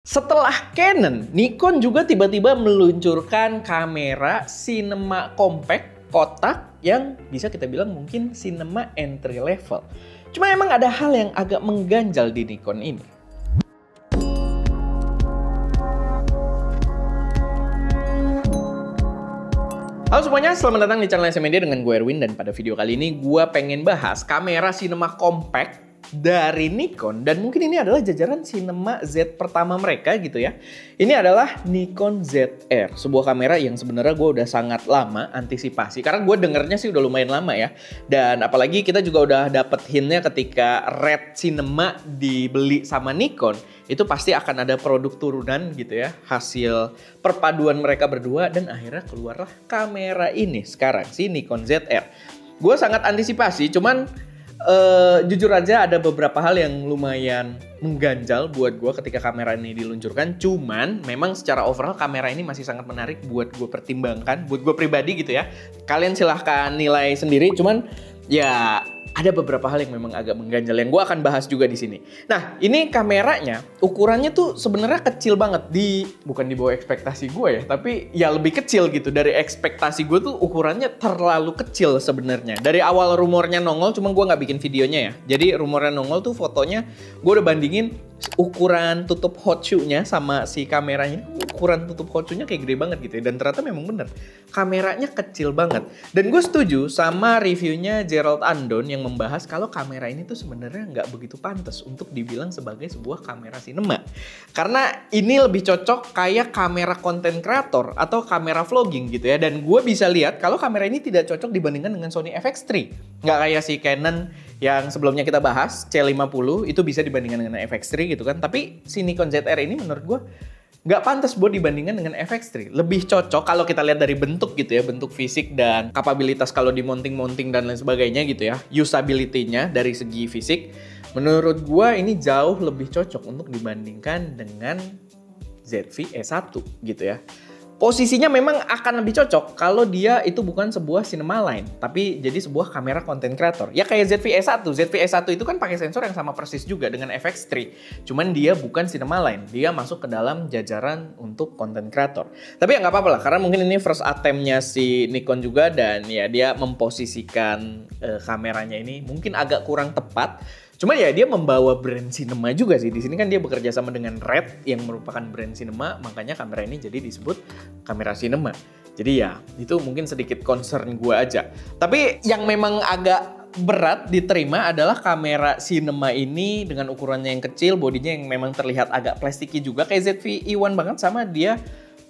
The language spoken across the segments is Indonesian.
Setelah Canon, Nikon juga tiba-tiba meluncurkan kamera cinema compact kotak yang bisa kita bilang mungkin cinema entry level. Cuma emang ada hal yang agak mengganjal di Nikon ini. Halo semuanya, selamat datang di channel SM Media dengan gue Erwin, dan pada video kali ini gue pengen bahas kamera cinema compact dari Nikon, dan mungkin ini adalah jajaran cinema Z pertama mereka gitu ya. Ini adalah Nikon ZR, sebuah kamera yang sebenarnya gue udah sangat lama antisipasi karena gue dengernya sih udah lumayan lama ya. Dan apalagi kita juga udah dapet hintnya ketika Red Cinema dibeli sama Nikon, itu pasti akan ada produk turunan gitu ya, hasil perpaduan mereka berdua, dan akhirnya keluarlah kamera ini sekarang, si Nikon ZR. Gue sangat antisipasi, cuman jujur aja ada beberapa hal yang lumayan mengganjal buat gue ketika kamera ini diluncurkan. Cuman memang secara overall kamera ini masih sangat menarik buat gue pertimbangkan, buat gue pribadi gitu ya. Kalian silahkan nilai sendiri, cuman ya ada beberapa hal yang memang agak mengganjal yang gue akan bahas juga di sini. Nah, ini kameranya ukurannya tuh sebenarnya kecil banget, bukan di bawah ekspektasi gue ya, tapi ya lebih kecil gitu dari ekspektasi gue tuh. Ukurannya terlalu kecil sebenarnya. Dari awal rumornya nongol, cuma gue nggak bikin videonya ya. Jadi rumornya nongol tuh fotonya gue udah bandingin ukuran tutup hot shoe-nya sama si kameranya. Ukuran tutup hot shoe-nya kayak gede banget gitu ya. Dan ternyata memang bener, kameranya kecil banget. Dan gue setuju sama reviewnya Gerald Andon yang membahas kalau kamera ini tuh sebenarnya nggak begitu pantas untuk dibilang sebagai sebuah kamera cinema. Karena ini lebih cocok kayak kamera content creator atau kamera vlogging gitu ya. Dan gue bisa lihat kalau kamera ini tidak cocok dibandingkan dengan Sony FX3. Nggak kayak si Canon yang sebelumnya kita bahas, C50, itu bisa dibandingkan dengan FX3 gitu kan. Tapi si Nikon ZR ini menurut gue nggak pantas buat dibandingkan dengan FX3. Lebih cocok kalau kita lihat dari bentuk gitu ya, bentuk fisik dan kapabilitas kalau di mounting dan lain sebagainya gitu ya, usability-nya dari segi fisik, menurut gua ini jauh lebih cocok untuk dibandingkan dengan ZV-E1 gitu ya. Posisinya memang akan lebih cocok kalau dia itu bukan sebuah cinema line, tapi jadi sebuah kamera content creator. Ya kayak ZV-E1. ZV-E1 itu kan pakai sensor yang sama persis juga dengan FX3. Cuman dia bukan cinema line, dia masuk ke dalam jajaran untuk content creator. Tapi ya nggak apa-apa lah, karena mungkin ini first attempt-nya si Nikon juga, dan ya dia memposisikan kameranya ini mungkin agak kurang tepat. Cuma ya dia membawa brand cinema juga sih. Di sini kan dia bekerja sama dengan Red yang merupakan brand cinema, makanya kamera ini jadi disebut kamera cinema. Jadi ya itu mungkin sedikit concern gue aja. Tapi yang memang agak berat diterima adalah kamera cinema ini dengan ukurannya yang kecil, bodinya yang memang terlihat agak plastiki juga kayak ZV-E1 banget, sama dia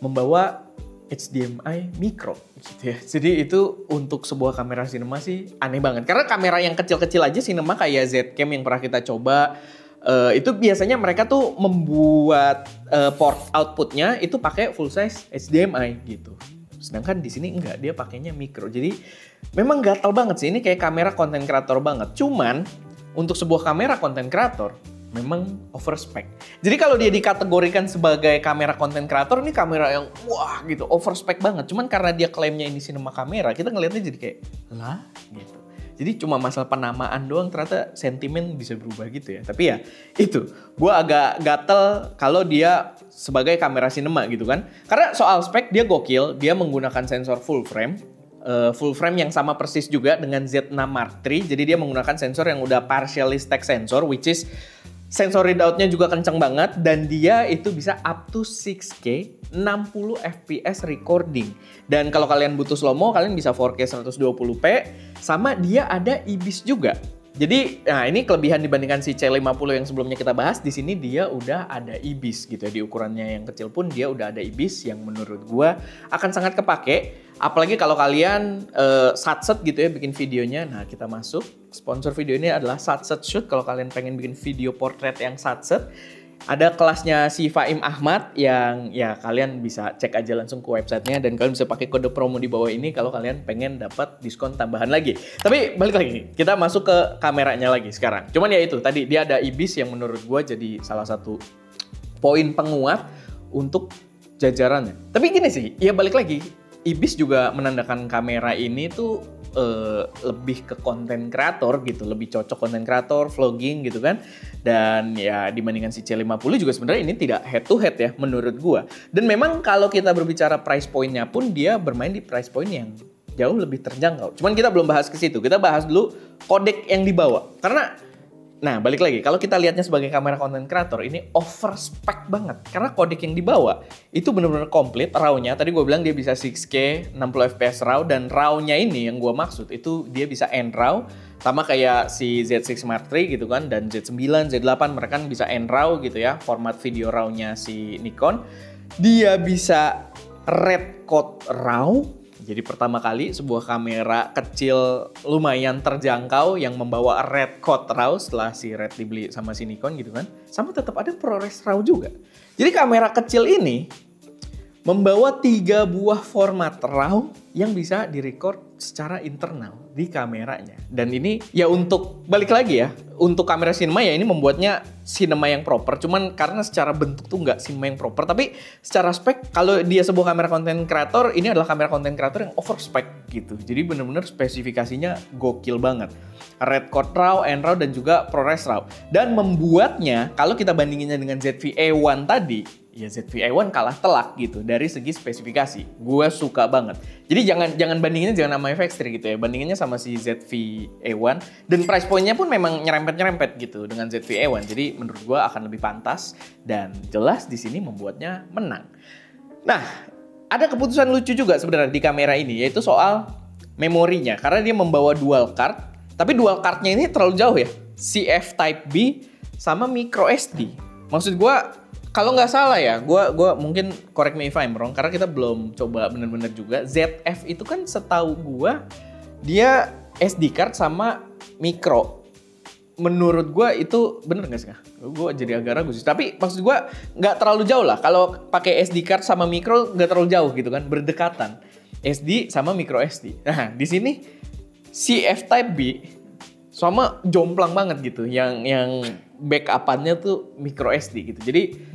membawa HDMI micro gitu ya. Jadi itu untuk sebuah kamera cinema sih aneh banget. Karena kamera yang kecil-kecil aja cinema kayak Zcam yang pernah kita coba, itu biasanya mereka tuh membuat port outputnya itu pakai full size HDMI gitu. Sedangkan di sini enggak, dia pakainya micro. Jadi memang gatal banget sih, ini kayak kamera content creator banget. Cuman untuk sebuah kamera content creator memang over spec. Jadi kalau dia dikategorikan sebagai kamera content creator, ini kamera yang wah gitu, over spec banget. Cuman karena dia klaimnya ini cinema kamera, kita ngelihatnya jadi kayak lah gitu. Jadi cuma masalah penamaan doang, ternyata sentimen bisa berubah gitu ya. Tapi ya itu, gue agak gatel kalau dia sebagai kamera cinema gitu kan. Karena soal spek dia gokil, dia menggunakan sensor full frame. Full frame yang sama persis juga dengan Z6 Mark III. Jadi dia menggunakan sensor yang udah partially stack sensor, which is sensor readout-nya juga kenceng banget, dan dia itu bisa up to 6K 60 fps recording. Dan kalau kalian butuh slow-mo, kalian bisa 4K 120p, sama dia ada IBIS juga. Jadi, nah ini kelebihan dibandingkan si C50 yang sebelumnya kita bahas. Di sini dia udah ada IBIS gitu ya, di ukurannya yang kecil pun dia udah ada IBIS yang menurut gua akan sangat kepake. Apalagi kalau kalian satset gitu ya bikin videonya. Nah, kita masuk. Sponsor video ini adalah Satset Shoot. Kalau kalian pengen bikin video portrait yang satset, ada kelasnya si Faim Ahmad yang ya kalian bisa cek aja langsung ke websitenya, dan kalian bisa pakai kode promo di bawah ini kalau kalian pengen dapat diskon tambahan lagi. Tapi balik lagi, kita masuk ke kameranya lagi sekarang. Cuman ya itu tadi, dia ada IBIS yang menurut gue jadi salah satu poin penguat untuk jajarannya. Tapi gini sih, ya balik lagi, IBIS juga menandakan kamera ini tuh lebih ke konten kreator gitu, lebih cocok konten kreator, vlogging gitu kan. Dan ya dibandingkan si C50 juga sebenarnya ini tidak head to head ya menurut gua. Dan memang kalau kita berbicara price point-nya pun dia bermain di price point yang jauh lebih terjangkau. Cuman kita belum bahas ke situ. Kita bahas dulu kodek yang dibawa. Karena nah, balik lagi, kalau kita lihatnya sebagai kamera konten kreator, ini over spec banget. Karena kodek yang dibawa itu benar-benar komplit RAW-nya. Tadi gue bilang dia bisa 6K, 60 fps RAW, dan RAW-nya ini yang gue maksud itu dia bisa NRAW, sama kayak si Z6 Mark III gitu kan, dan Z9, Z8 mereka kan bisa NRAW gitu ya, format video RAW-nya si Nikon. Dia bisa Red Code RAW. Jadi pertama kali sebuah kamera kecil lumayan terjangkau yang membawa Red Code RAW setelah si Red dibeli sama si Nikon gitu kan. Sama tetap ada ProRes RAW juga. Jadi kamera kecil ini membawa 3 buah format RAW yang bisa direcord secara internal di kameranya. Dan ini ya untuk, balik lagi ya, untuk kamera cinema ya ini membuatnya cinema yang proper. Cuman karena secara bentuk tuh nggak cinema yang proper. Tapi secara spek, kalau dia sebuah kamera konten kreator, ini adalah kamera konten kreator yang over spec gitu. Jadi bener-bener spesifikasinya gokil banget. Red Code RAW, NRAW, dan juga ProRes RAW. Dan membuatnya, kalau kita bandinginnya dengan ZV-E1 tadi, ya ZV-E1 kalah telak gitu dari segi spesifikasi. Gue suka banget. Jadi jangan bandinginnya jangan sama FX3 gitu ya. Bandinginnya sama si ZV-E1 dan price point-nya pun memang nyerempet-nyerempet gitu dengan ZV-E1. Jadi menurut gue akan lebih pantas dan jelas di sini membuatnya menang. Nah, ada keputusan lucu juga sebenarnya di kamera ini yaitu soal memorinya karena dia membawa dual card, tapi dual card-nya ini terlalu jauh ya. CF Type B sama micro SD. Maksud gue kalau nggak salah ya, gue mungkin correct me if I'm wrong, karena kita belum coba bener-bener juga. ZF itu kan setahu gue, dia SD card sama micro. Menurut gue itu bener nggak sih? Gue jadi agak ragu sih. Tapi maksud gue nggak terlalu jauh lah. Kalau pakai SD card sama micro nggak terlalu jauh gitu kan, berdekatan. SD sama micro SD. Nah di sini CF Type B sama jomplang banget gitu. Yang backup-annya tuh micro SD gitu. Jadi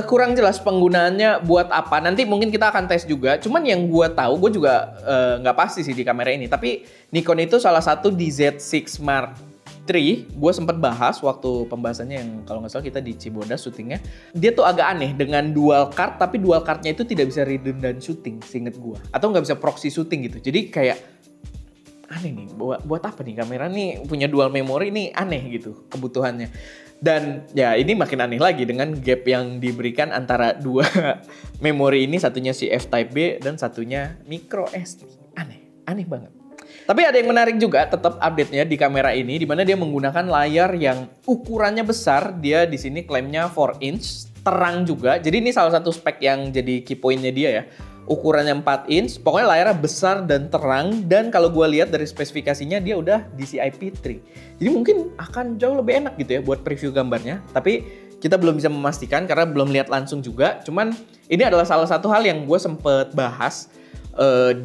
kurang jelas penggunaannya buat apa. Nanti mungkin kita akan tes juga. Cuman yang gue tahu, gue juga nggak pasti sih di kamera ini. Tapi Nikon itu salah satu di Z6 Mark III. Gue sempat bahas waktu pembahasannya yang kalau nggak salah kita di Cibodas syutingnya. Dia tuh agak aneh dengan dual card, tapi dual cardnya itu tidak bisa redundant shooting, seinget gue. Atau nggak bisa proxy shooting gitu. Jadi kayak aneh nih, buat apa nih kamera nih punya dual memory nih aneh gitu kebutuhannya. Dan ya ini makin aneh lagi dengan gap yang diberikan antara dua memori ini, satunya CF Type B dan satunya micro SD. Aneh banget. Tapi ada yang menarik juga tetap update-nya di kamera ini, di mana dia menggunakan layar yang ukurannya besar. Dia di sini klaimnya 4 inch, terang juga. Jadi ini salah satu spek yang jadi key point-nya dia ya. Ukurannya 4 inch, pokoknya layarnya besar dan terang. Dan kalau gue lihat dari spesifikasinya dia udah DCI-P3. Jadi mungkin akan jauh lebih enak gitu ya buat preview gambarnya. Tapi kita belum bisa memastikan karena belum lihat langsung juga. Cuman ini adalah salah satu hal yang gue sempet bahas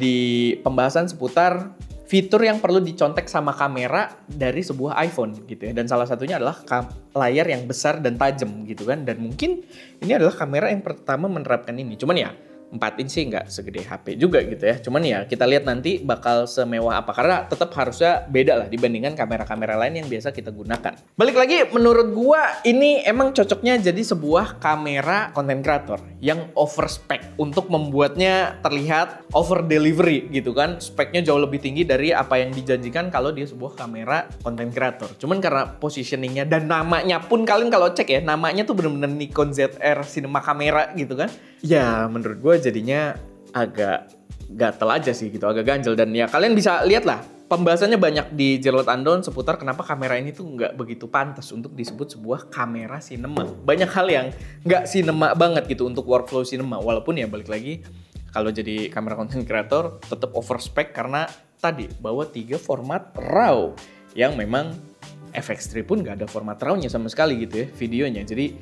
di pembahasan seputar fitur yang perlu dicontek sama kamera dari sebuah iPhone gitu ya. Dan salah satunya adalah layar yang besar dan tajam gitu kan. Dan mungkin ini adalah kamera yang pertama menerapkan ini. Cuman ya 4 inch sih nggak segede HP juga gitu ya. Cuman ya kita lihat nanti bakal semewah apa. Karena tetap harusnya beda lah dibandingkan kamera-kamera lain yang biasa kita gunakan. Balik lagi, menurut gua ini emang cocoknya jadi sebuah kamera content creator yang over spec untuk membuatnya terlihat over delivery gitu kan. Speknya jauh lebih tinggi dari apa yang dijanjikan kalau dia sebuah kamera content creator. Cuman karena positioningnya dan namanya pun kalian kalau cek ya, namanya tuh bener-bener Nikon ZR Cinema Camera gitu kan. Ya menurut gue jadinya agak gatel aja sih gitu, agak ganjel. Dan ya kalian bisa lihat lah pembahasannya banyak di Gerald Andon seputar kenapa kamera ini tuh nggak begitu pantas untuk disebut sebuah kamera cinema. Banyak hal yang nggak cinema banget gitu untuk workflow cinema. Walaupun ya balik lagi kalau jadi kamera content creator tetap over spec karena tadi bawa 3 format RAW yang memang FX3 pun nggak ada format RAW-nya sama sekali gitu ya videonya. Jadi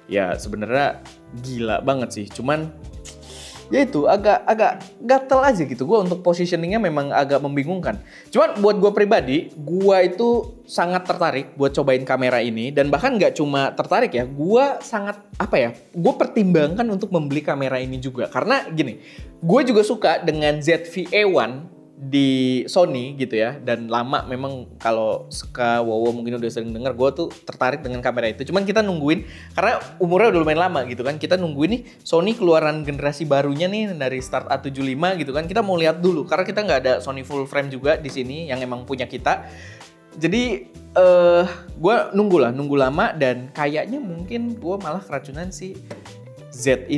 ya sebenarnya gila banget sih. Cuman ya itu agak gatel aja gitu. Gue untuk positioningnya memang agak membingungkan. Cuman buat gue pribadi, gue itu sangat tertarik buat cobain kamera ini. Dan bahkan nggak cuma tertarik ya, gue sangat gue pertimbangkan untuk membeli kamera ini juga. Karena gini, gue juga suka dengan ZV-E1 di Sony gitu ya, dan lama memang kalau suka Wowo mungkin udah sering denger, gue tuh tertarik dengan kamera itu. Cuman kita nungguin karena umurnya udah lumayan lama gitu kan, kita nungguin nih Sony keluaran generasi barunya nih dari Start A75 gitu kan. Kita mau lihat dulu karena kita nggak ada Sony full frame juga di sini yang emang punya kita. Jadi gue nunggu lama dan kayaknya mungkin gue malah keracunan si ZR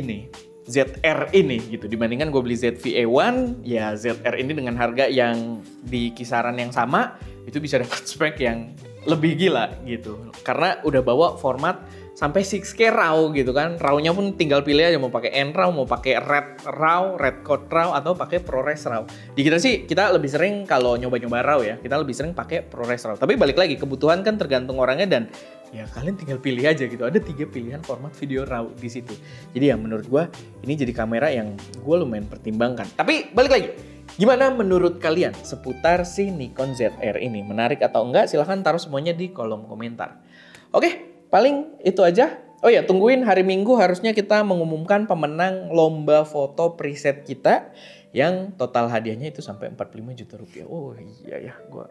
ini gitu, dibandingkan gue beli ZV-E1, ya ZR ini dengan harga yang di kisaran yang sama itu bisa dapat spek yang lebih gila gitu, karena udah bawa format sampai 6K RAW gitu kan. RAW-nya pun tinggal pilih aja mau pakai N-RAW, mau pakai Red RAW, Red Code RAW, atau pakai ProRes RAW. Di kita sih kita lebih sering kalau nyoba-nyoba RAW ya, kita lebih sering pakai ProRes RAW. Tapi balik lagi kebutuhan kan tergantung orangnya, dan ya kalian tinggal pilih aja gitu. Ada 3 pilihan format video RAW di situ. Jadi ya menurut gue ini jadi kamera yang gue lumayan pertimbangkan. Tapi balik lagi, gimana menurut kalian seputar si Nikon ZR ini? Menarik atau enggak? Silahkan taruh semuanya di kolom komentar. Oke, paling itu aja. Oh ya, tungguin hari Minggu harusnya kita mengumumkan pemenang lomba foto preset kita yang total hadiahnya itu sampai 45 juta rupiah. Oh iya ya, gue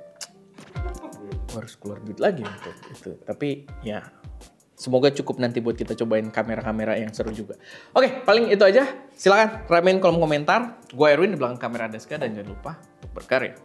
harus keluar duit lagi untuk itu. Tapi ya semoga cukup nanti buat kita cobain kamera-kamera yang seru juga. Oke, paling itu aja. Silakan ramein kolom komentar. Gue Erwin di belakang kamera Deska, dan jangan lupa untuk berkarya.